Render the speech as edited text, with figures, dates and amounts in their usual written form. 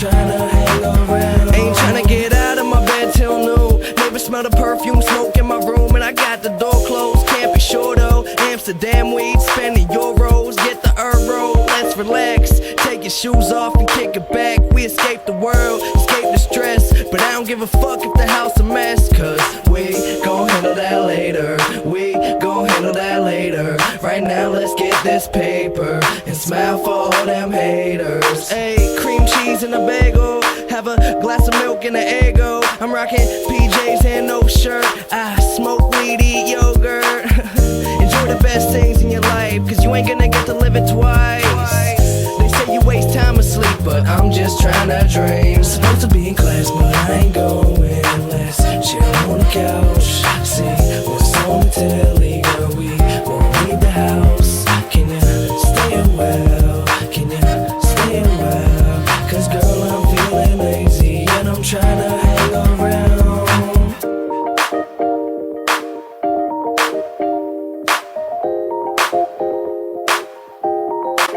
tryna hang around. Ain't tryna get out of my bed till noon. Neighbors smell the perfume, smoke in my room, and I got the door closed. Can't be sure though. Amsterdam weed, spending euros. Get the euro, let's relax. Take your shoes off and kick it back. We escape the world, escape the stress, but I don't give a fuck if the house a mess. Cause we gon' handle that later. We gon' handle that later. Right now let's get this paper and smile for all them haters. Ayy, cream cheese and a bagel, have a glass of milk and an Eggo. I'm rocking PJs and no shirt. I smoke weed, eat yogurt. Enjoy the best things in your life, cause you ain't gonna get to live it twice. They say you waste time asleep, but I'm just tryna dream. Supposed to be in class, but I ain't going. Let's chill on the couch, see what's on the telly. Girl, we won't leave the house.